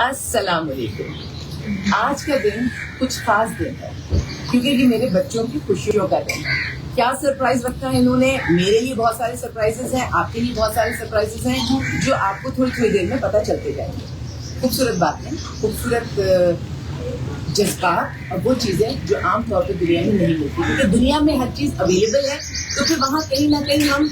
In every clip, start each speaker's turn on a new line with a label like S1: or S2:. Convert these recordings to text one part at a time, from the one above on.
S1: अस्सलाम वालेकुम। आज का दिन कुछ खास दिन है क्योंकि ये मेरे बच्चों की खुशियों का दिन है। क्या सरप्राइज रखा है इन्होंने? मेरे लिए बहुत सारे सरप्राइजेस हैं, आपके लिए बहुत सारे सरप्राइजेस हैं जो आपको थोड़ी थोड़ी देर में पता चलते जाएंगे। खूबसूरत बातें, खूबसूरत जज्बात और वो चीजें जो आम तौर पर दुनिया में नहीं मिलती, क्योंकि दुनिया में हर चीज अवेलेबल है तो फिर वहाँ कहीं ना कहीं हम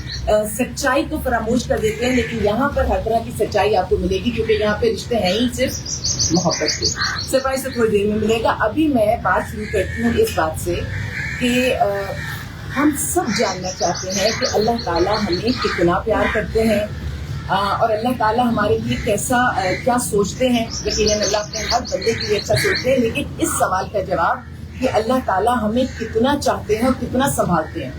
S1: सच्चाई को फरामोश कर देते हैं। लेकिन यहाँ पर हर तरह की सच्चाई आपको मिलेगी क्योंकि यहाँ पे रिश्ते हैं ही सिर्फ मोहब्बत के। सरप्राइज तो थोड़ी देर में मिलेगा। अभी मैं बात शुरू करती हूँ इस बात से कि हम सब जानना चाहते हैं कि अल्लाह ताला हमें कितना प्यार करते हैं और अल्लाह ताला हमारे लिए क्या सोचते हैं। यकीनन अल्लाह अपने हर बंदे के लिए अच्छा सोचते हैं, लेकिन इस सवाल का जवाब कि अल्लाह ताला हमें कितना चाहते हैं और कितना संभालते हैं,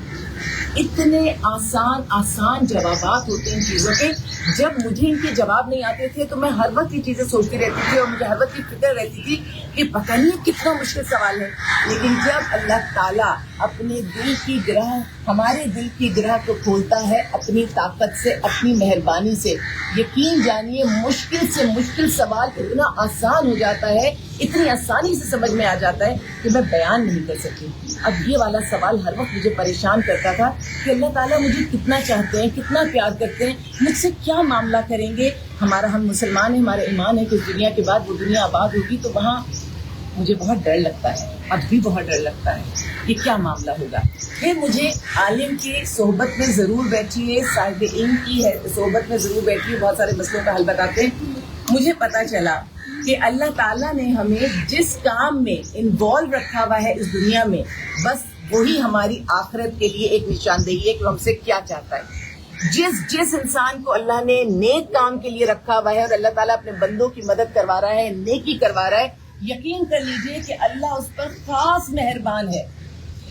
S1: इतने आसान जवाबात होते हैं इन चीज़ों के। जब मुझे इनके जवाब नहीं आते थे तो मैं हर वक्त ये चीज़ें सोचती रहती थी और मुझे हर वक्त ये फिक्र रहती थी कि पता नहीं कितना मुश्किल सवाल है। लेकिन जब अल्लाह ताला अपने दिल की गिरह, हमारे दिल की गिरह को खोलता है अपनी ताकत से, अपनी मेहरबानी से, यकीन जानिए मुश्किल से मुश्किल सवाल इतना आसान हो जाता है, इतनी आसानी से समझ में आ जाता है कि मैं बयान नहीं कर सकती। अब ये वाला सवाल हर वक्त मुझे परेशान करता था कि अल्लाह ताला मुझे कितना चाहते हैं, कितना प्यार करते हैं, मुझसे क्या मामला करेंगे। हम मुसलमान हैं, हमारा ईमान है कि इस दुनिया के बाद वो दुनिया आबाद होगी तो वहाँ मुझे बहुत डर लगता है, अब भी बहुत डर लगता है कि क्या मामला होगा। फिर मुझे आलिम की सोहबत में ज़रूर बैठिए, साहिब इल्म की सोहबत में ज़रूर बैठिए, बहुत सारे मसलों का हल बताते हैं। मुझे पता चला कि अल्लाह ताला ने हमें जिस काम में इन्वॉल्व रखा हुआ है इस दुनिया में, बस वही हमारी आखिरत के लिए एक निशानदेही है कि हमसे क्या चाहता है। जिस इंसान को अल्लाह ने नेक काम के लिए रखा हुआ है और अल्लाह ताला अपने बंदों की मदद करवा रहा है, नेकी करवा रहा है, यकीन कर लीजिए कि अल्लाह उस पर खास मेहरबान है।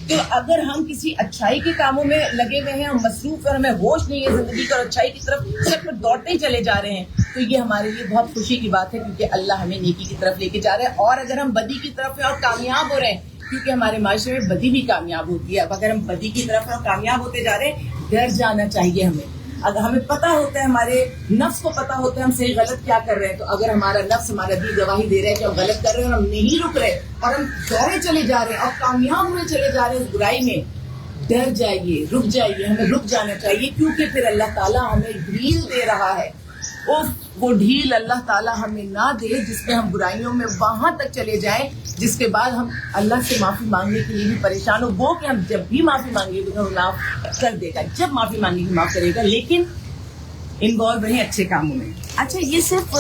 S1: तो अगर हम किसी अच्छाई के कामों में लगे हुए हैं और मसरूफ और हमें होश नहीं है जिंदगी का, अच्छाई की तरफ सिर्फ दौड़ते ही चले जा रहे हैं, तो ये हमारे लिए बहुत खुशी की बात है क्योंकि अल्लाह हमें नेकी की तरफ लेके जा रहा है। और अगर हम बदी की तरफ है और कामयाब हो रहे हैं, क्योंकि हमारे माशरे में बदी भी कामयाब होती है, अब अगर हम बदी की तरफ और कामयाब होते जा रहे हैं, डर जाना चाहिए हमें। अगर हमें पता होता है, हमारे नफ्स को पता होता है हम सही गलत क्या कर रहे हैं, तो अगर हमारा नफ्स, हमारा दिल गवाही दे रहा है कि हम गलत कर रहे हैं और हम नहीं रुक रहे और हम दौड़े चले जा रहे हैं और कामयाब हुए चले जा रहे हैं उस बुराई में, डर जाइए, रुक जाइए, हमें रुक जाना चाहिए क्योंकि फिर अल्लाह ताला हमें ढील दे रहा है। वो ढील अल्लाह ताला हमें ना दे जिसमें हम बुराइयों में वहां तक चले जाएं जिसके बाद हम अल्लाह से माफी मांगने के लिए भी परेशान हो। वो कि हम जब भी माफी मांगेंगे तो माफ कर देगा, जब माफी मांगेंगे माफ करेगा, लेकिन इन्वॉल्व रहे अच्छे कामों में। अच्छा, ये सिर्फ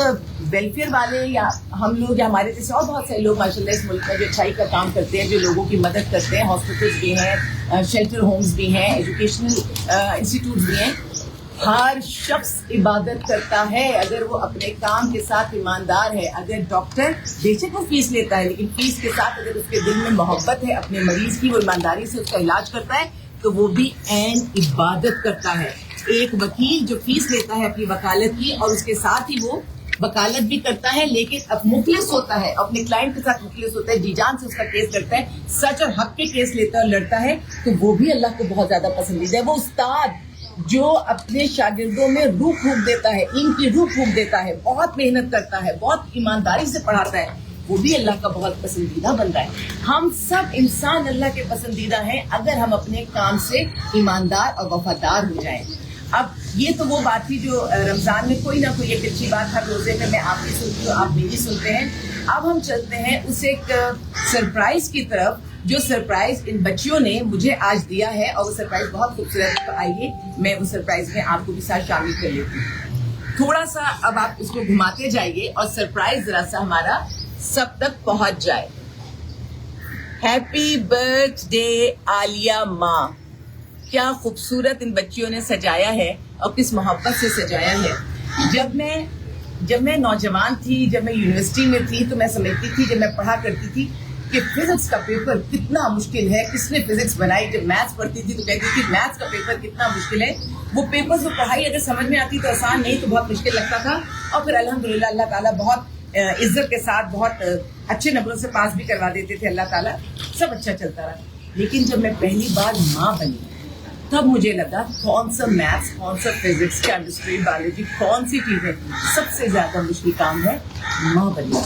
S1: वेलफेयर वाले या हम लोग या हमारे जैसे और बहुत सारे लोग माशाल्लाह इस मुल्क में जो अच्छाई का काम करते हैं, जो लोगों की मदद करते हैं, हॉस्पिटल्स भी हैं, शेल्टर होम्स भी हैं, एजुकेशनल इंस्टीट्यूट भी हैं। हर शख्स इबादत करता है अगर वो अपने काम के साथ ईमानदार है। अगर डॉक्टर बेशक वो फीस लेता है, लेकिन फीस के साथ अगर उसके दिल में मोहब्बत है अपने मरीज की, वो ईमानदारी से उसका इलाज करता है, तो वो भी ऐन इबादत करता है। एक वकील जो फीस लेता है अपनी वकालत की और उसके साथ ही वो वकालत भी करता है, लेकिन अब मुखलिस होता है, अपने क्लाइंट के साथ मुखलिस होता है, जी जान से उसका केस लड़ता है, सच और हक के केस लेता है और लड़ता है, तो वो भी अल्लाह को बहुत ज्यादा पसंदीदा है। वो उस्ताद जो अपने शागिर्दों में रूह फूंक देता है, इनकी रूह फूंक देता है, बहुत मेहनत करता है, बहुत ईमानदारी से पढ़ाता है, वो भी अल्लाह का बहुत पसंदीदा बंदा है। हम सब इंसान अल्लाह के पसंदीदा हैं अगर हम अपने काम से ईमानदार और वफादार हो जाएं। अब ये तो वो बात थी जो रमजान में कोई ना कोई एक अच्छी बात हर रोजे में मैं आपकी सुनती हूँ, आप मेरी सुनते हैं। अब हम चलते हैं उस एक सरप्राइज की तरफ, जो सरप्राइज इन बच्चियों ने मुझे आज दिया है और वो सरप्राइज बहुत खूबसूरत। तो आइए मैं उस सरप्राइज में आपको भी साथ शामिल कर लेती हूँ। थोड़ा सा अब आप इसको घुमाते जाइए और सरप्राइज जरा सा हमारा सब तक पहुंच जाए। हैप्पी बर्थडे आलिया माँ। क्या खूबसूरत इन बच्चियों ने सजाया है और किस मोहब्बत से सजाया है। जब मैं नौजवान थी, जब मैं यूनिवर्सिटी में थी, तो मैं समझती थी, जब मैं पढ़ा करती थी कि फिजिक्स का पेपर कितना मुश्किल है, किसने फिजिक्स बनाई। जब मैथ्स पढ़ती थी तो कहती थी मैथ्स का पेपर कितना मुश्किल है। वो पेपर वो पढ़ाई अगर समझ में आती तो आसान, नहीं तो बहुत मुश्किल लगता था। और फिर अल्हम्दुलिल्लाह अल्लाह ताला बहुत इज्जत के साथ बहुत अच्छे नंबरों से पास भी करवा देते थे अल्लाह ताला, सब अच्छा चलता रहा। लेकिन जब मैं पहली बार माँ बनी तब मुझे लगा कौन सा मैथ्स, कौन सा फिजिक्स, केमिस्ट्री, बायोलॉजी, कौन सी चीजें सबसे ज्यादा मुश्किल काम है। माँ बनना।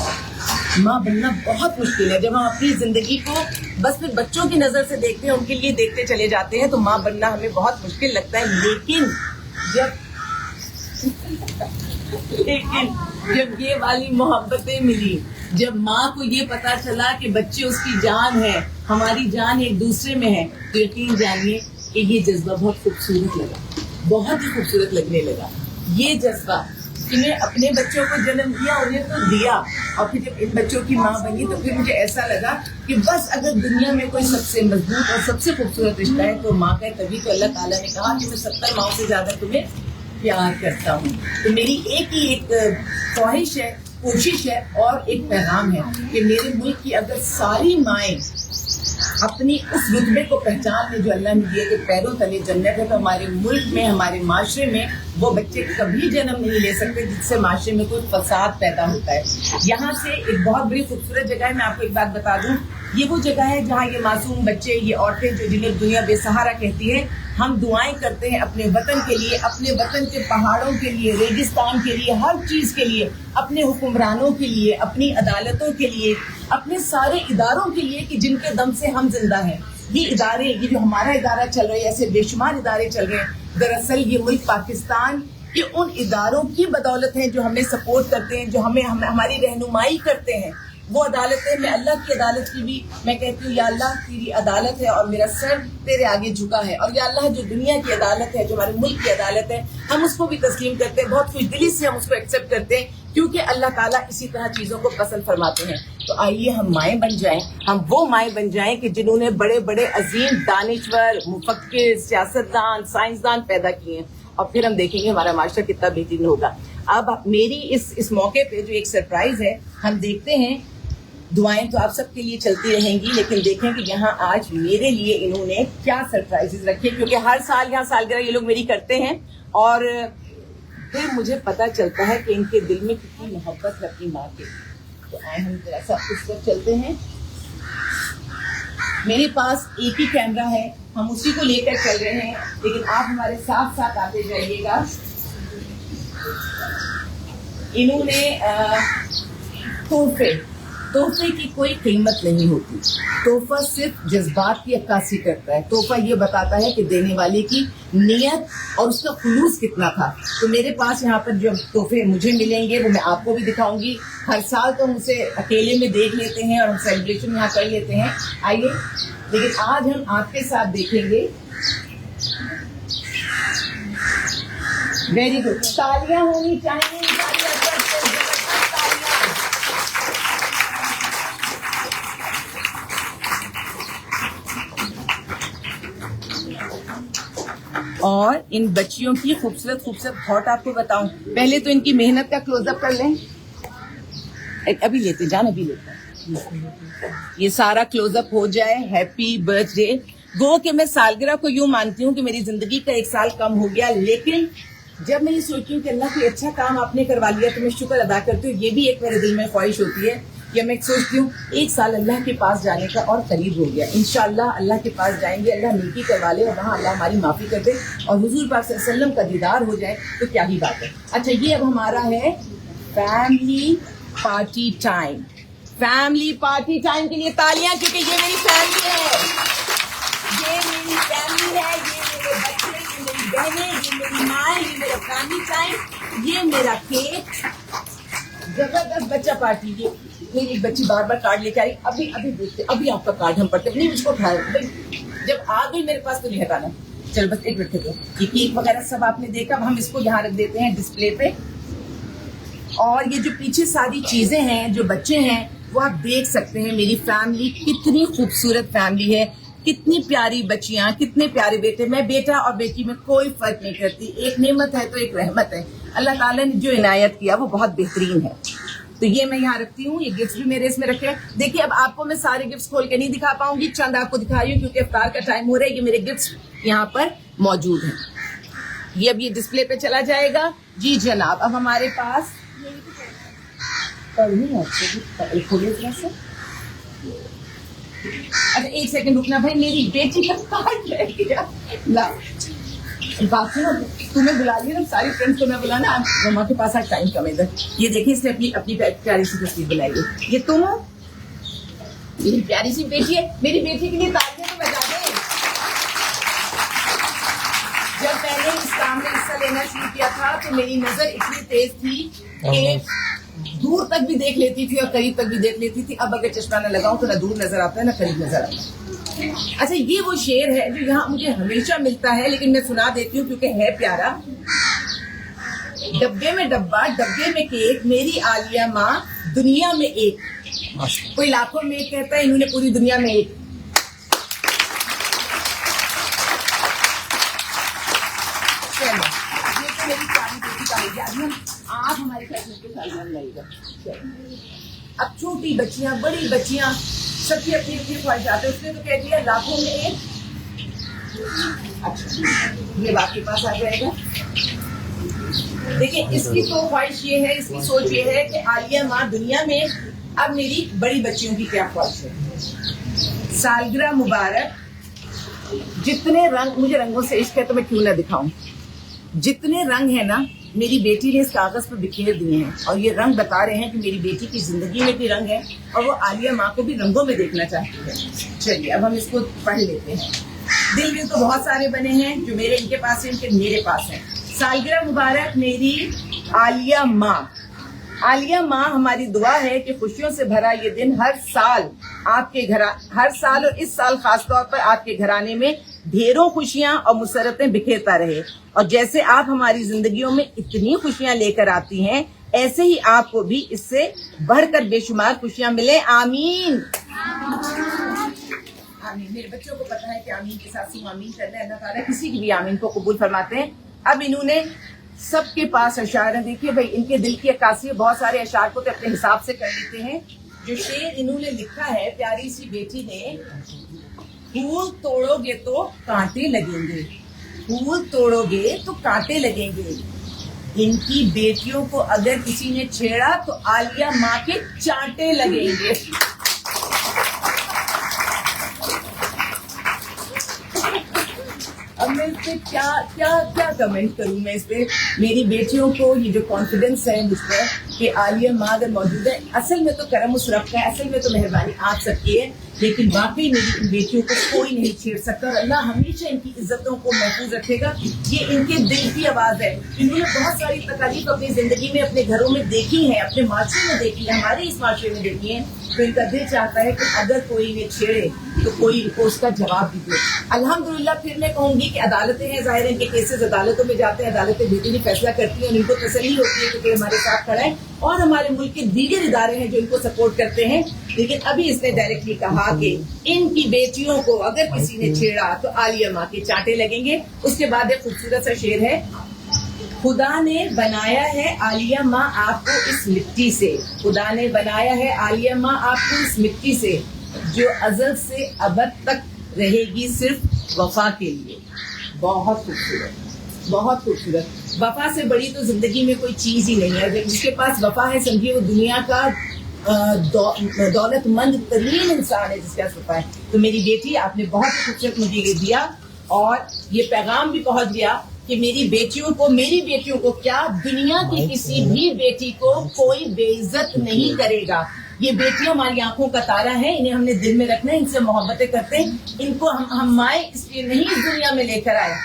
S1: माँ बनना बहुत मुश्किल है। जब हम अपनी जिंदगी को बस फिर बच्चों की नजर से देखते हैं, उनके लिए देखते चले जाते हैं, तो माँ बनना हमें बहुत मुश्किल लगता है। लेकिन जब ये वाली मोहब्बतें मिली, जब माँ को ये पता चला कि बच्चे उसकी जान है, हमारी जान एक दूसरे में है, तो यकीन जानिए कि ये जज्बा बहुत खूबसूरत लगा, बहुत ही खूबसूरत लगने लगा। ये जज्बा कि मैं अपने बच्चों को जन्म दिया, उन्हें तो दिया, और फिर जब इन बच्चों की माँ बनी तो फिर मुझे ऐसा लगा कि बस अगर दुनिया में कोई सबसे मजबूत और सबसे खूबसूरत रिश्ता है तो माँ का। तभी तो अल्लाह ताला ने कहा कि मैं 70 माओं से ज्यादा तुम्हें प्यार करता हूँ। तो मेरी एक ही एक ख्वाहिश है, कोशिश है और एक पैगाम है कि मेरे मुल्क की अगर सारी माएँ अपनी उस रुतबे को पहचान में जो अल्लाह ने दिए कि पैरों तले जन्नत है, तो हमारे मुल्क में, हमारे माशरे में वो बच्चे कभी जन्म नहीं ले सकते जिससे माशरे में कोई फसाद पैदा होता है। यहाँ से एक बहुत बड़ी खूबसूरत जगह है, मैं आपको एक बात बता दूं, ये वो जगह है जहाँ ये मासूम बच्चे, ये औरतें जो जिन्हें दुनिया बेसहारा कहती है, हम दुआएं करते हैं अपने वतन के लिए, अपने वतन के पहाड़ों के लिए, रेगिस्तान के लिए, हर चीज के लिए, अपने हुक्मरानों के लिए, अपनी अदालतों के लिए, अपने सारे इदारों के लिए कि जिनके दम से हम जिंदा हैं। ये इदारे, ये जो हमारा इदारा चल रहा है, ऐसे बेशुमार इदारे चल रहे हैं। दरअसल ये मुल्क पाकिस्तान के उन इदारों की बदौलत है जो हमें सपोर्ट करते हैं, जो हमें हमारी रहनुमाई करते हैं। वो अदालतें, मैं अल्लाह की अदालत की भी मैं कहती हूँ, या अल्लाह तेरी अदालत है और मेरा सर तेरे आगे झुका है, और या अल्लाह जो दुनिया की अदालत है, जो हमारे मुल्क की अदालत है, हम उसको भी तस्लीम करते हैं, बहुत खुशदिली से हम उसको एक्सेप्ट करते हैं, क्योंकि अल्लाह ताला इसी तरह चीजों को पसंद फरमाते हैं। तो आइए हम माएँ बन जाएं, हम वो माएँ बन जाएं कि जिन्होंने बड़े बड़े अजीम दानिश्वर, मुफक्किर, सियासतदान, साइंसदान पैदा किए हैं, और फिर हम देखेंगे हमारा माशरा कितना बेहतरीन होगा। अब मेरी इस मौके पे जो एक सरप्राइज है, हम देखते हैं। दुआएं तो आप सबके लिए चलती रहेंगी, लेकिन देखें कि यहाँ आज मेरे लिए इन्होंने क्या सरप्राइजेस रखे, क्योंकि हर साल यहाँ सालगिरह ये लोग मेरी करते हैं, और फिर मुझे पता चलता है कि इनके दिल में कितनी मोहब्बत है अपनी माँ के। तो आए हम जरा सा उस वक्त चलते हैं। मेरे पास एक ही कैमरा है, हम उसी को लेकर चल रहे हैं, लेकिन आप हमारे साथ साथ आते जाइएगा। इन्होंने तोहफे की कोई कीमत नहीं होती, तोहफा सिर्फ जज्बात की अक्कासी करता है। तोहफा ये बताता है कि देने वाले की नीयत और उसका खुलूस कितना था। तो मेरे पास यहाँ पर जो तोहफे मुझे मिलेंगे वो मैं आपको भी दिखाऊंगी। हर साल तो हम उसे अकेले में देख लेते हैं और हम सेलिब्रेशन यहाँ कर लेते हैं, आइए, लेकिन आज हम आपके साथ देखेंगे। वेरी गुड, तालियां होनी चाहिए। और इन बच्चियों की खूबसूरत खूबसूरत थॉट आपको बताऊं। पहले तो इनकी मेहनत का क्लोजअप कर लें, अभी लेते जान, अभी लेते, ये सारा क्लोजअप हो जाए। Happy birthday. गो कि मैं सालगिरह को यूं मानती हूँ कि मेरी जिंदगी का एक साल कम हो गया, लेकिन जब मैं ये सोचती हूँ कि अल्लाह कोई अच्छा काम आपने करवा लिया तो मैं शुक्र अदा करती हूँ। ये भी एक मेरे दिल में ख्वाहिश होती है कि मैं सोचती हूँ एक साल अल्लाह के पास जाने का और करीब हो गया। इंशाअल्लाह अल्लाह के पास जाएंगे, अल्लाह नेकी करवा ले और वहाँ अल्लाह हमारी माफ़ी कर दे और हुजूर पाक सल्लल्लाहु अलैहि वसल्लम का दीदार हो जाए, तो क्या ही बात है। अच्छा, ये अब हमारा है family party time. Family party time के लिए तालियां, क्योंकि ये मेरी फैमिली है, ये मेरी फैमिली है, ये मेरे बच्चे, ये मेरी बहनें, ये मेरी माँ, ये मेरा फैमिली टाइम, ये मेरा केक, जबरदस्त बच्चा पार्टी। ये मेरी एक बच्ची बार बार कार्ड लेके आई, अभी देखते, अभी आपका कार्ड हम पढ़ते नहीं, मुझको उठाया, जब आ गई मेरे पास तो नहीं हटाना। चल बस एक मिनट दो। ये केक वगैरह सब आपने देखा, अब हम इसको यहाँ रख देते हैं डिस्प्ले पे। और ये जो पीछे सारी चीजें हैं, जो बच्चे हैं, वो आप देख सकते हैं। मेरी फैमिली कितनी खूबसूरत फैमिली है, कितनी प्यारी बच्चियां, कितने प्यारे बेटे। मैं बेटा और बेटी में कोई फर्क नहीं करती, एक नेमत है तो एक रहमत है। अल्लाह ताला ने जो इनायत किया वो बहुत बेहतरीन है। तो ये मैं यहाँ रखती हूँ, ये गिफ्ट भी मेरे इसमें रखे हैं। देखिए, अब आपको मैं सारे गिफ्ट खोल के नहीं दिखा पाऊंगी, चंद आपको दिखा रही हूँ क्योंकि इफ्तार का टाइम हो रहा है। ये मेरे गिफ्ट यहाँ पर मौजूद हैं। ये अब ये डिस्प्ले पे चला जाएगा। जी जनाब, अब हमारे पास अच्छा एक सेकंड रुकना भाई, मेरी बेटी का कार्ड रह गया। ला बात सुनो, तुम्हें बुला लिया ना, सारी फ्रेंड्स को मैं बुलाना, आप मम्मा के पास आज टाइम कम है इधर। ये देखिए इसने अपनी प्यारी सी तस्वीर बनाई है, ये तुम हो, मेरी प्यारी सी बेटी है। मेरी बेटी के लिए तालियां तो बजा दें। जब मैंने इस काम में हिस्सा लेना शुरू किया था तो मेरी नजर इतनी तेज थी कि दूर तक भी देख लेती थी और करीब तक भी देख लेती थी। अब अगर चश्मा न लगाऊं तो ना दूर नजर आता है ना करीब नजर आता है। अच्छा ये वो शेर है जो यहाँ मुझे हमेशा मिलता है, लेकिन मैं सुना देती हूँ क्योंकि है प्यारा। डब्बे में डब्बा, डब्बे में केक, मेरी आलिया माँ दुनिया में एक। कोई लाखों में एक कहता है, इन्होंने पूरी दुनिया में एक। चलो ये तो मेरी प्यारी बेटी का हो गया। अभी आप हमारे साथ मिलकर सालगिरह मनाइएगा। अब छोटी बच्चियां, बड़ी बच्चियां, सबकी अपनी अपनी ख्वाहिशात है। उसने तो कह दिया लाखों में एक। अच्छा ये आपके पास आ जाएगा। देखिए इसकी तो ख्वाहिश ये है, इसकी सोच ये है कि आलिया माँ दुनिया में। अब मेरी बड़ी बच्चियों की क्या ख्वाहिश है? सालगिरह मुबारक। जितने रंग, मुझे रंगों से इश्क है तो मैं क्यों ना दिखाऊं। जितने रंग है ना मेरी बेटी ने इस कागज पर बिखेर दिए हैं, और ये रंग बता रहे हैं कि मेरी बेटी की जिंदगी में भी रंग है और वो आलिया माँ को भी रंगों में देखना चाहती है। चलिए अब हम इसको पढ़ लेते हैं। दिल भी तो बहुत सारे बने हैं, जो मेरे इनके पास है, इनके मेरे पास है। सालगिरह मुबारक मेरी आलिया माँ। आलिया माँ हमारी दुआ है कि खुशियों से भरा ये दिन हर साल आपके घर, हर साल और इस साल खास तौर पर आपके घराने में ढेरों खुशियां और मुसरतें बिखेरता रहे। और जैसे आप हमारी जिंदगियों में इतनी खुशियां लेकर आती हैं, ऐसे ही आपको भी इससे बढ़कर बेशुमार खुशियां मिले। आमीन आमीन। मेरे बच्चों को पता है कि आमीन के साथ सिर्फ आमीन करना है, अल्लाह ताला किसी की भी आमीन को कबूल फरमाते हैं। अब इन्होंने सबके पास अशार है। देखिए भाई इनके दिल की अक्कासी, बहुत सारे अशार को तो अपने हिसाब से कर लेते हैं। जो शेर इन्होंने लिखा है प्यारी सी बेटी ने, फूल तोड़ोगे तो कांटे लगेंगे, फूल तोड़ोगे तो कांटे लगेंगे। इनकी बेटियों को अगर किसी ने छेड़ा तो आलिया माँ के चांटे लगेंगे। अब मैं इस पे क्या क्या क्या कमेंट करूं मैं इस पे। मेरी बेटियों को ये जो कॉन्फिडेंस है मुझ पर कि आलिया माँ अगर मौजूद है, असल में तो करम उस रब का है, असल में तो मेहरबानी आप सबकी है, लेकिन वाकई मेरी इन बेटियों को कोई नहीं छेड़ सकता और अल्लाह हमेशा इनकी इज्जतों को महफूज रखेगा। ये इनके दिल की आवाज है। इन्होंने बहुत सारी तकलीफ अपनी जिंदगी में अपने घरों में देखी है, अपने माशरे में देखी है, हमारे इस माशरे में देखी है। तो इनका दिल चाहता है कि अगर कोई इन्हें छेड़े तो कोई इनको उसका जवाब भी दे। अल्हम्दुलिल्लाह फिर मैं कहूंगी कि अदालतें हैं, जाहिर है इनके केसेस अदालतों में जाते हैं, अदालतें बेटी फैसला करती हैं और इनको तसल्ली होती है कि कोई हमारे साथ खड़ा है। और हमारे मुल्क के दीगर इदारे हैं जो इनको सपोर्ट करते हैं। लेकिन अभी इसने डायरेक्टली कहा कि इनकी बेटियों को अगर किसी ने छेड़ा तो आलिया माँ के चांटे लगेंगे। उसके बाद एक खूबसूरत सा शेर है, खुदा ने बनाया है आलिया माँ आपको इस मिट्टी से, खुदा ने बनाया है आलिया माँ आपको इस मिट्टी से, जो अज़ल से अबद तक रहेगी सिर्फ वफा के लिए। बहुत खूबसूरत, बहुत खूबसूरत। वफा से बड़ी तो जिंदगी में कोई चीज ही नहीं है। जिसके पास वफा है समझिए वो दुनिया का दौलतमंद तरीन इंसान है जिसके पास वफा है। तो मेरी बेटी आपने बहुत खूबसूरत मुझे ये दिया और ये पैगाम भी पहुंच गया कि मेरी बेटियों को क्या दुनिया की किसी भी बेटी को कोई बेइज्जत नहीं करेगा। ये बेटियां हमारी आंखों का तारा है, इन्हें हमने दिल में रखना है, इनसे मोहब्बतें करते हैं। इनको हम माए इसलिए नहीं इस दुनिया में लेकर आए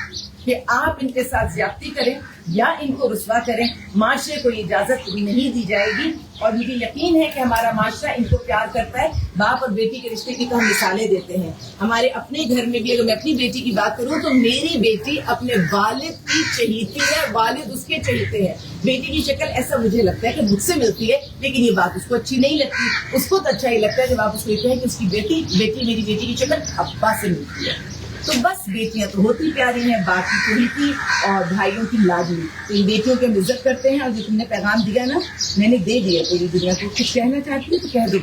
S1: कि आप इनके साथ ज्यादती करें या इनको रुस्वा करें। माशरे को ये इजाजत नहीं दी जाएगी और मुझे यकीन है कि हमारा माशरा इनको प्यार करता है। बाप और बेटी के रिश्ते की तो हम मिसालें देते हैं। हमारे अपने घर में भी अगर मैं अपनी बेटी की बात करूं तो मेरी बेटी अपने वालिद की चहीती है, वालिद उसके चहीते हैं। बेटी की शक्ल ऐसा मुझे लगता है कि मुझसे मिलती है, लेकिन ये बात उसको अच्छी नहीं लगती। उसको तो अच्छा ही लगता है जब आप उसको कहते हैं कि उसकी बेटी मेरी बेटी की शक्ल अब्बा से मिलती है। तो बस बेटियां तो होती प्यारी हैं, बाकी पूरी थी और भाइयों की लाडली। तो इन बेटियों की हम इज्जत करते हैं और जो तुमने पैगाम दिया ना मैंने दे दिया पूरी दुनिया को। कुछ कहना चाहती है तो कह दो।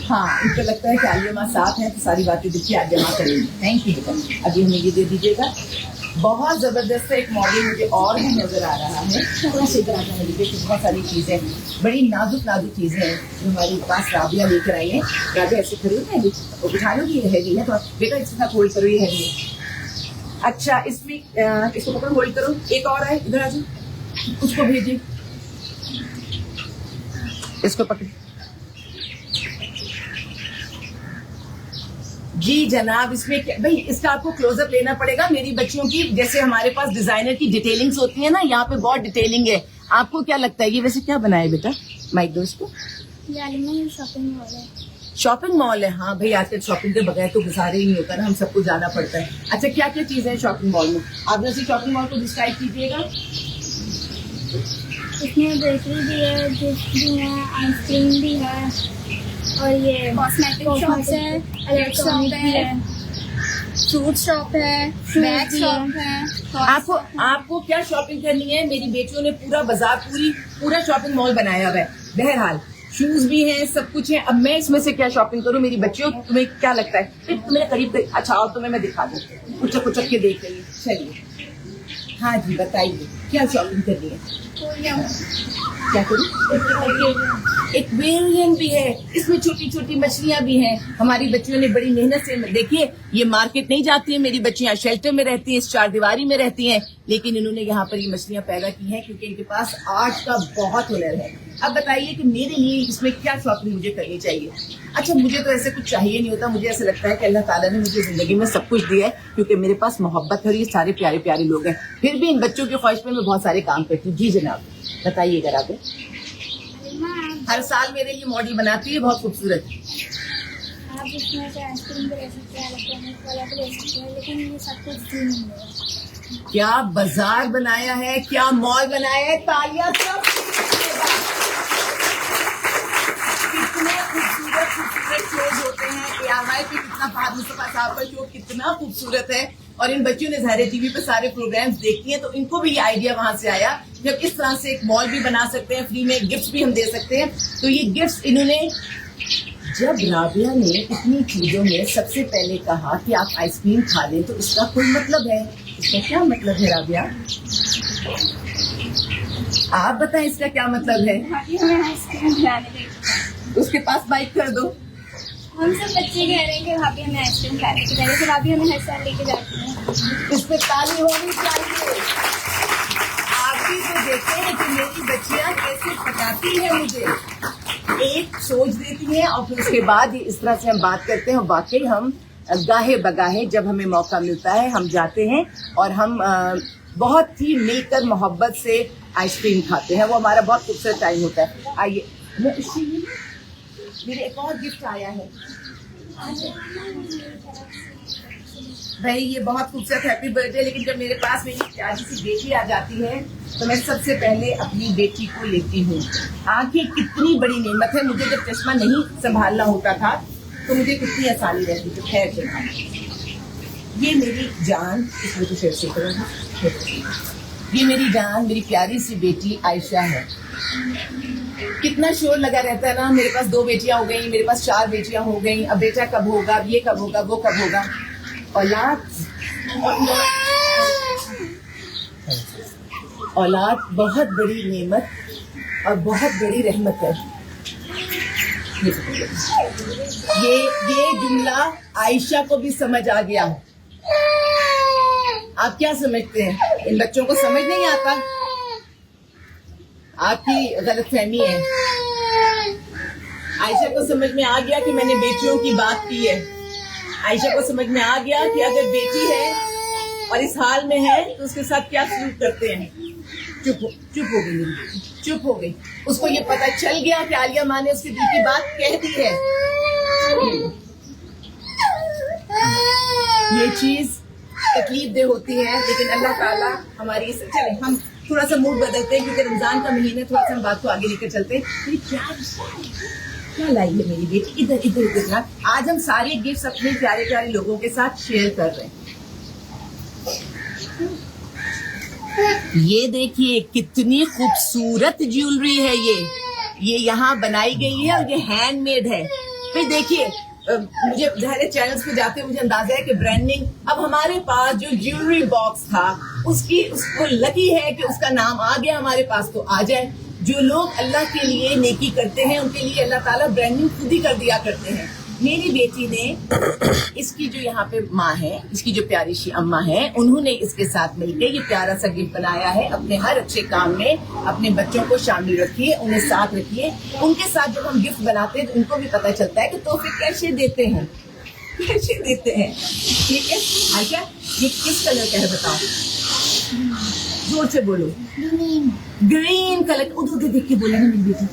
S1: हाँ इनको लगता है कि आलिया माँ साथ है तो सारी बातें देखिए आज जमा करेंगी। थैंक यू बेटा। अभी हमें ये दे दीजिएगा। بہت زبردست ایک ماڈل مجھے اور بھی نظر آ رہا ہے. تھوڑا سا ادھر آ جانے دیجیے. بہت ساری چیزیں بڑی نازک نازک چیزیں ہیں جو ہمارے پاس رابعہ لے کر آئی ہیں. رابعہ ایسے کھڑی ہے ابھی وہ بٹھا لو گی. یہ ہیوی ہے تو بیٹا اس کے ساتھ ہولڈ کرو. یہ ہیوی ہے. اچھا اس میں اس کو پکڑ ہولڈ کرو. ایک اور ہے ادھر آ جاؤ. اس کو بھیجیے. اس کو پکڑ. جی جناب اس میں بھائی اس کا آپ کو کلوز اپ لینا پڑے گا. میری بچیوں کی جیسے ہمارے پاس ڈیزائنر کی ڈیٹیلنگز ہوتی ہیں نا, یہاں پہ بہت ڈیٹیلنگ ہے. آپ کو کیا لگتا ہے یہ ویسے کیا بنا ہے بیٹا؟ مائک دو اس کو.
S2: شاپنگ مال ہے.
S1: شاپنگ مال ہے. ہاں بھائی آج کل شاپنگ کے بغیر تو گزارا ہی نہیں ہوتا نا, ہم سب کو جانا پڑتا ہے. اچھا کیا کیا چیزیں ہیں شاپنگ مال میں؟ آپ جیسے شاپنگ مال کو ڈسکرائب کیجیے گا.
S2: اس میں بیکری بھی ہے, گفٹ بھی ہے, آئس کریم بھی ہے, اور یہ کاسمیٹک شاپ ہے, الیکٹرانک ہے, فروٹ شاپ ہے, بیگ شاپ ہے.
S1: آپ کو کیا شاپنگ کرنی ہے؟ میری بیٹیوں نے پورا بازار پورا شاپنگ مال بنایا ہوا ہے. بہرحال شوز بھی ہیں, سب کچھ ہے. اب میں اس میں سے کیا شاپنگ کروں؟ میری بچیوں تمہیں کیا لگتا ہے؟ تمہیں قریب اچھا اور تمہیں میں دکھا دوں. کچھ کچھ کے دیکھ رہی ہے. چلیے ہاں جی بتائیے کیا شاپنگ کرنی ہے؟ کیا کروں؟ ایکویریم بھی ہے. اس میں چھوٹی چھوٹی مچھلیاں بھی ہیں. ہماری بچیوں نے بڑی محنت سے, دیکھیے یہ مارکیٹ نہیں جاتی ہیں میری بچیاں, شیلٹر میں رہتی ہیں, اس چار دیواری میں رہتی ہیں, لیکن انہوں نے یہاں پر یہ مچھلیاں پیدا کی ہیں کیونکہ ان کے پاس آرٹ کا بہت ہنر ہے. اب بتائیے کہ میرے لیے اس میں کیا شاپنگ مجھے کرنی چاہیے؟ اچھا مجھے تو ایسے کچھ چاہیے نہیں ہوتا. مجھے ایسا لگتا ہے کہ اللہ تعالیٰ نے مجھے زندگی میں سب کچھ دیا ہے کیونکہ میرے پاس محبت ہے اور یہ سارے پیارے پیارے لوگ ہیں. پھر بھی ان بچوں کی خواہش پہ میں بہت سارے کام کرتی ہوں. جی جناب بتائیے گا. آپ ہر سال میرے لیے ماڈل بناتی ہے, بہت خوبصورت.
S2: آپ اس میں سے آئس کریم بھی لے سکتے ہیں, الیکٹرانک والا بھی لے سکتے ہیں, لیکن یہ سب کچھ فری نہیں ملے گا.
S1: کیا بازار بنایا ہے, کیا مال بنایا ہے. تالیاں سب. کتنے خوبصورت خوبصورت شوز ہوتے ہیں. ARI پہ کتنا فہد مصطفیٰ صاحب کا شو کتنا خوبصورت ہے. اور ان بچیوں نے ظاہر ٹی وی پہ سارے پروگرامز دیکھتی ہیں تو ان کو بھی یہ آئیڈیا وہاں سے آیا جب اس طرح سے ایک مال بھی بنا سکتے ہیں, فری میں گفٹ بھی ہم دے سکتے ہیں. تو یہ گفٹ انہوں نے, جب رابعہ نے اتنی چیزوں میں سب سے پہلے کہا کہ آپ آئس کریم کھا لیں تو اس کا کوئی مطلب ہے. اس کا کیا مطلب ہے رابعہ؟ آپ بتائیں اس کا کیا مطلب ہے؟
S2: ہمیں آئس کریم کھلانے کے,
S1: اس کے پاس بائک کر دو.
S2: ہم سب بچے کہہ رہے ہیں کہ بھابھی ہمیں آئس کریم کھانے کے چاہیے, تو بھابھی ہمیں ہر سال لے کے جاتی ہیں.
S1: اس پہ تالی ہونی چاہیے. آپ بھی تو دیکھتے ہیں کہ میری بچیاں کیسے پکاتی ہیں, مجھے ایک سوچ دیتی ہیں اور پھر اس کے بعد اس طرح سے ہم بات کرتے ہیں. واقعی ہم گاہے بگاہے جب ہمیں موقع ملتا ہے ہم جاتے ہیں اور ہم بہت ہی مل کر محبت سے آئس کریم کھاتے ہیں. وہ ہمارا بہت خوبصورت ٹائم ہوتا ہے. آئیے میرے ایک اور گفٹ آیا ہے بھائی, یہ بہت خوبصورت ہیپی برتھ ڈے. لیکن جب میرے پاس میری پیاری سی بیٹی آ جاتی ہے تو میں سب سے پہلے اپنی بیٹی کو لیتی ہوں. آنکھیں کتنی بڑی نعمت ہے. مجھے جب چشمہ نہیں سنبھالنا ہوتا تھا تو مجھے کتنی آسانی رہتی تھی. خیر جناب یہ میری جان, اس میں تو شیئر سے کروں گا. یہ میری جان میری پیاری سی بیٹی عائشہ ہے. کتنا شور لگا رہتا ہے نا, میرے پاس 2 بیٹیاں ہو گئیں, میرے پاس 4 بیٹیاں ہو گئیں, اب بیٹا کب ہوگا, اب یہ کب ہوگا, وہ کب ہوگا. اولاد بہت بڑی نعمت اور بہت بڑی رحمت ہے. یہ جملہ عائشہ کو بھی سمجھ آ گیا. آپ کیا سمجھتے ہیں؟ ان بچوں کو سمجھ نہیں آتا. آپ کی غلط فہمی ہے. عائشہ کو سمجھ میں آ گیا کہ میں نے بیٹیوں کی بات کی ہے. عائشہ کو سمجھ میں آ گیا کہ اگر بیٹی ہے اور اس حال میں ہے تو اس کے ساتھ کیا سلوک کرتے ہیں. چپ ہو گئی, چپ ہو گئی. اس کو یہ پتہ چل گیا کہ عالیہ ماں نے اس کے دل کی بات کہہ دی ہے. یہ چیز تکلیف دہ ہوتی ہے لیکن اللہ تعالیٰ ہماری. چلیں ہم تھوڑا سا موڈ بدلتے ہیں کیونکہ رمضان کا مہینہ, تھوڑا سا ہم بات کو آگے لے کر چلتے ہیں. کیا لائی ہے میری بیٹی؟ ادھر. آج ہم سارے گفٹس اپنے پیارے پیارے لوگوں کے ساتھ شیئر کر رہے ہیں. یہ دیکھیے کتنی خوبصورت جیولری ہے. یہ یہاں بنائی گئی ہے اور یہ ہینڈ میڈ ہے. پھر دیکھیے मुझे ज़ाहिर चैनल्स पे जाते हुए मुझे अंदाजा है कि ब्रांडिंग, अब हमारे पास जो ज्वेलरी बॉक्स था उसको लकी है कि उसका नाम आ गया हमारे पास, तो आ जाए। जो लोग अल्लाह के लिए नेकी करते हैं उनके लिए अल्लाह ताला ब्रांडिंग खुद ही कर दिया करते हैं। मेरी बेटी ने, इसकी जो यहाँ पे माँ है, इसकी जो प्यारी सी अम्मा है, उन्होंने इसके साथ मिलकर ये प्यारा सा गिफ्ट बनाया है। अपने हर अच्छे काम में अपने बच्चों को शामिल रखिए, उन्हें साथ रखिए। उनके साथ जब हम गिफ्ट बनाते हैं तो उनको भी पता चलता है कि तोहफे कैसे देते हैं, कैसे देते हैं। ठीक है आयशा, ये किस कलर का है बताओ, जोर से बोलो। ग्रीन कलर, उधर देख के बोला ना मेरी बेटी,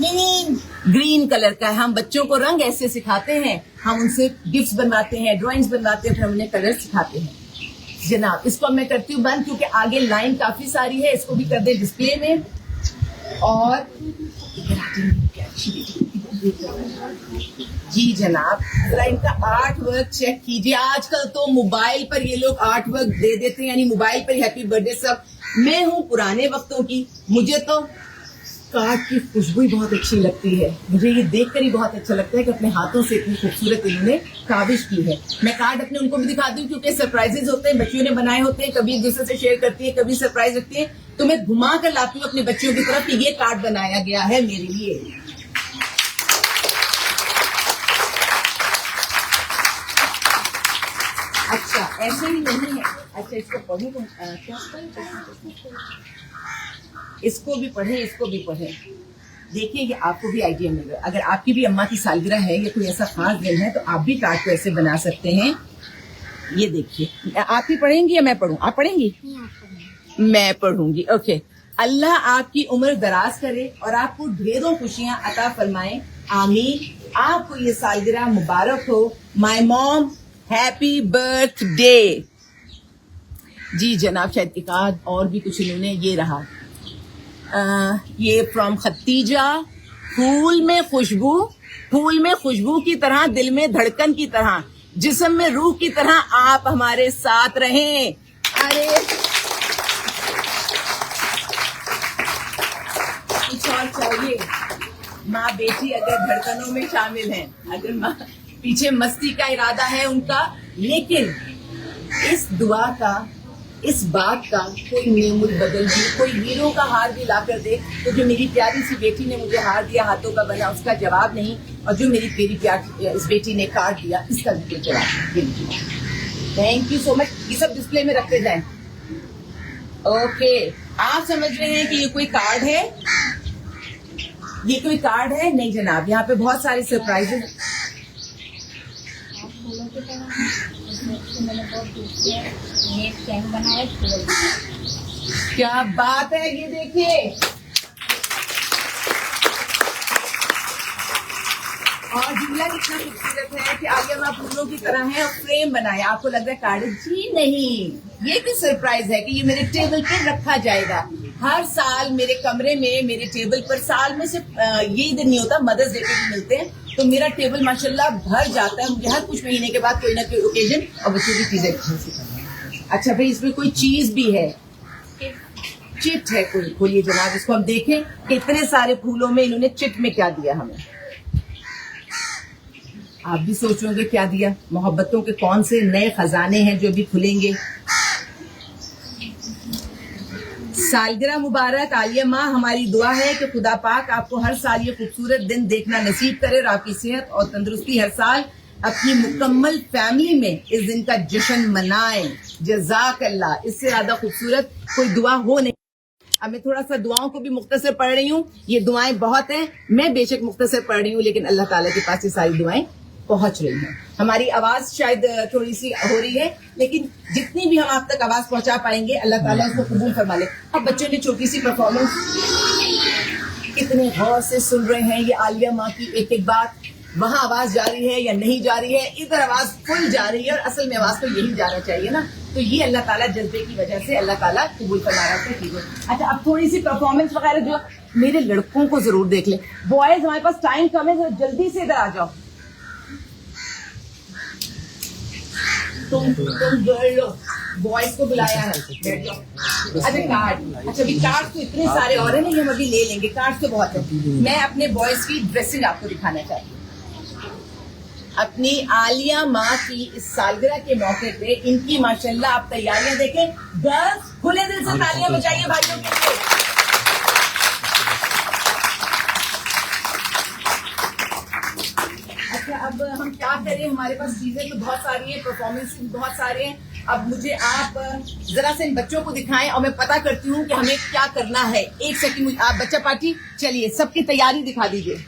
S1: ग्रीन कलर का है। हम बच्चों को रंग ऐसे सिखाते हैं, हम उनसे गिफ्ट्स बनवाते हैं, ड्राइंग्स बनवाते हैं, फिर हम उन्हें कलर सिखाते हैं। जनाब इसको मैं करती हूँ बंद, क्योंकि आगे लाइन काफी सारी है। इसको भी कर दे डिस्प्ले में। और जी जनाब, जरा इनका आर्ट वर्क चेक कीजिए। आजकल तो मोबाइल पर ये लोग आर्ट वर्क दे देते हैं, यानी मोबाइल पर हैप्पी बर्थडे सब। मैं हूँ पुराने वक्तों की, मुझे तो कार्ड की खुशबू ही बहुत अच्छी लगती है। मुझे ये देखकर ही बहुत अच्छा लगता है कि अपने हाथों से इतनी खूबसूरत इन्होंने काविश की है। मैं कार्ड अपने उनको भी दिखाती हूँ, क्योंकि सरप्राइजेज होते हैं, बच्चियों ने बनाए होते हैं, कभी एक दूसरे से शेयर करती है, कभी सरप्राइज रखती है। तो मैं घुमा कर लाती हूँ अपने बच्चियों की तरफ कि ये कार्ड बनाया गया है मेरे लिए। अच्छा ऐसे ही नहीं है। अच्छा इसको पढ़ूं क्या, इसको भी पढ़े, इसको भी पढ़े। देखिए ये आपको भी आइडिया मिलेगा। अगर आपकी भी अम्मा की सालगिरह है या कोई ऐसा खास दिन है तो आप भी कार्ड को ऐसे बना सकते हैं। ये देखिए, आप ही पढ़ेंगी या मैं पढ़ूं? आप पढ़ेंगी? मैं पढ़ूंगी। ओके। अल्लाह आपकी उम्र दराज करे और आपको ढेरों खुशियां अता फरमाए, आमीन। आपको ये सालगिरह मुबारक हो। My mom, happy birthday. जी जनाब, शायद एक आध और भी कुछ इन्होंने, ये रहा ये फ्रॉम खतीजा। फूल में खुशबू, फूल में खुशबू की तरह, दिल में धड़कन की तरह, जिस्म में रूह की तरह आप हमारे साथ रहें। अरे कुछ और चाहिए? माँ बेटी अगर धड़कनों में शामिल हैं, अगर माँ पीछे मस्ती का इरादा है उनका, लेकिन इस दुआ का, इस बात का कोई नेमुल बदल भी, कोई हीरों का हार भी ला कर दे, तो जो मेरी प्यारी सी बेटी ने मुझे हार दिया हाथों का बना, उसका जवाब नहीं, और जो मेरी प्यारी प्यार इस बेटी ने कार्ड दिया, इसका भी कोई जवाब नहीं। Thank you so much. ये सब डिस्प्ले में रखते जाएं। ओके, आप समझ रहे हैं कि ये कोई कार्ड है? ये कोई कार्ड है? नहीं जनाब, यहाँ पे बहुत सारे सरप्राइजेस। क्या बात है, ये देखिए। और झूला कितना खूबसूरत है कि आगे वहाँ फूलों की तरह है और फ्रेम बनाया। आपको लग रहा है कार्ड? जी नहीं, ये भी सरप्राइज है कि ये मेरे टेबल पर रखा जाएगा। हर साल मेरे कमरे में, मेरे टेबल पर, साल में सिर्फ यही दिन नहीं होता, मदर्स डे पे भी मिलते हैं, तो मेरा टेबल माशाल्लाह भर जाता है। मुझे हर कुछ महीने के बाद कोई ना कोई ओकेजन और बच्चों की चीजें। अच्छा भाई, इसमें कोई चीज भी है, चिट है कोई? खोलिए जनाब, इसको हम देखें कि इतने सारे फूलों में इन्होंने चिट में क्या दिया हमें। आप भी सोचोगे क्या दिया। मोहब्बतों के कौन से नए खजाने हैं जो भी खुलेंगे। सालगिरह मुबारक आलिया माँ, हमारी दुआ है कि खुदा पाक आपको हर साल ये खूबसूरत दिन देखना नसीब करे और आपकी सेहत और तंदुरुस्ती हर साल अपनी मुकम्मल फैमिली में इस दिन का जश्न मनाए। जज़ाकल्लाह। इससे ज्यादा खूबसूरत कोई दुआ हो नहीं। अब मैं थोड़ा सा दुआओं को भी मुख्तसर पढ़ रही हूँ। ये दुआएं बहुत हैं, मैं बेशक मुख्तसर पढ़ रही हूँ, लेकिन अल्लाह ताला के पास ये सारी दुआएं पहुंच रही हैं। हमारी आवाज शायद थोड़ी सी हो रही है, लेकिन जितनी भी हम आप तक आवाज पहुंचा पाएंगे अल्लाह ताला उसको कबूल फरमा ले। अब बच्चों ने छोटी सी परफॉर्मेंस कितने गौर से सुन रहे हैं ये आलिया माँ की एक एक बात। वहां आवाज जा रही है या नहीं जा रही है, इधर आवाज फुल जा रही है, और असल में आवाज तो यही जाना चाहिए ना। तो ये अल्लाह ताला जज्बे की वजह से अल्लाह ताला कबूल फरमा रहा है चीजें। अच्छा, अब थोड़ी सी परफॉर्मेंस वगैरह जो मेरे लड़कों को जरूर देख ले। बॉयज हमारे पास टाइम कम है, जल्दी से इधर आ जाओ। तुम गर्ल बॉयज को बुलाया है, बैठ जाओ। अच्छा कार्ड, अच्छा भी कार्ड तो इतने सारे और हैं ना, ये हम अभी ले लेंगे। कार्ड तो बहुत है। मैं अपने बॉयज की ड्रेसिंग आपको दिखाना चाहती हूँ। अपनी आलिया माँ की इस सालगिरह के मौके पे इनकी माशाल्लाह आप तैयारियां देखें। गर्ल्स खुले दिल से तालियां बजाइए भाइयों के लिए। अच्छा, अब हम क्या करें, हमारे पास चीजें तो बहुत सारी हैं, परफॉर्मेंस भी बहुत सारे हैं। अब मुझे आप जरा से इन बच्चों को दिखाएं और मैं पता करती हूँ कि हमें क्या करना है। एक सेकंड, आप बच्चा पार्टी चलिए सबकी तैयारी दिखा दीजिए।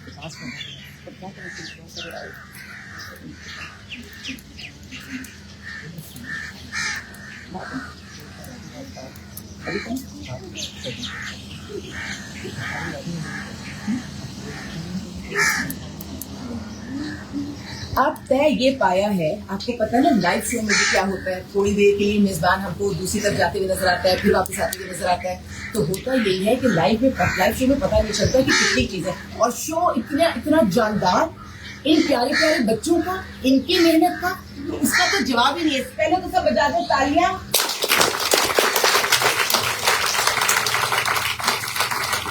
S1: अब तय ये पाया है, आपको पता है ना लाइव शो में भी क्या होता है, थोड़ी देर के लिए मेजबान हमको दूसरी तरफ जाते हुए नजर आता है, फिर वापस आते हुए नजर आता है। तो होता यही है कि लाइव शो में पता नहीं चलता कि कितनी चीज है, और शो इतना जानदार, इन प्यारे प्यारे बच्चों का, इनकी मेहनत का, तो इसका तो जवाब ही नहीं है। पहले तो सब बजा दो तालियां।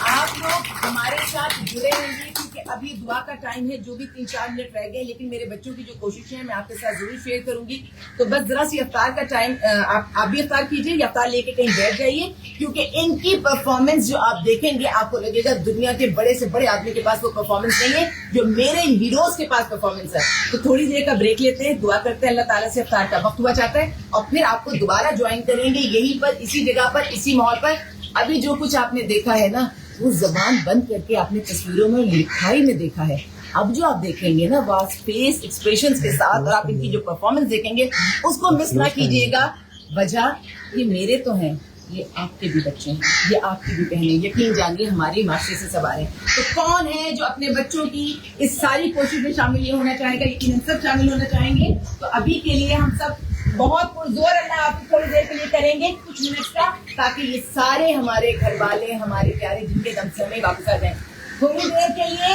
S1: आप लोग हमारे साथ जुड़े रहिए क्योंकि अभी दुआ का टाइम है, जो भी 3-4 मिनट रह गए, लेकिन मेरे बच्चों की जो कोशिशें हैं मैं आपके साथ जरूर शेयर करूंगी। तो बस जरा सी इफ्तार का टाइम, आप भी इफ्तार कीजिए, इफ्तार लेके कहीं बैठ जाइए, क्योंकि इनकी परफॉर्मेंस जो आप देखेंगे आपको लगेगा दुनिया के बड़े से बड़े आदमी के पास वो परफॉर्मेंस नहीं है जो मेरे हीरोज के पास परफॉर्मेंस है। तो थोड़ी देर का ब्रेक लेते हैं, दुआ करते हैं अल्लाह ताला से, इफ्तार का वक्त हुआ चाहता है, और फिर आपको दोबारा ज्वाइन करेंगे यहीं पर, इसी जगह पर, इसी माहौल पर। अभी जो कुछ आपने देखा है ना, वो जबान बंद करके आपने तस्वीरों में, लिखाई में देखा है। अब जो आप देखेंगे ना, वो फेस एक्सप्रेशंस के साथ, और आप इनकी जो परफॉर्मेंस देखेंगे उसको मिस ना कीजिएगा। वजह ये मेरे तो हैं, ये आपके भी बच्चे हैं, ये आपकी भी बहनें, यकीन जानिए हमारे माशरे से सब आ रहे हैं। तो कौन है जो अपने बच्चों की इस सारी कोशिश में शामिल ये होना चाहेगा? यकीन सब शामिल होना चाहेंगे। तो अभी के लिए हम सब बहुत पुरजोर अल्लाह आपकी थोड़ी देर के लिए करेंगे, कुछ मिनट का, ताकि ये सारे हमारे घर वाले, हमारे प्यारे जिनके दम से हमें वापस आ जाए। थोड़ी देर के लिए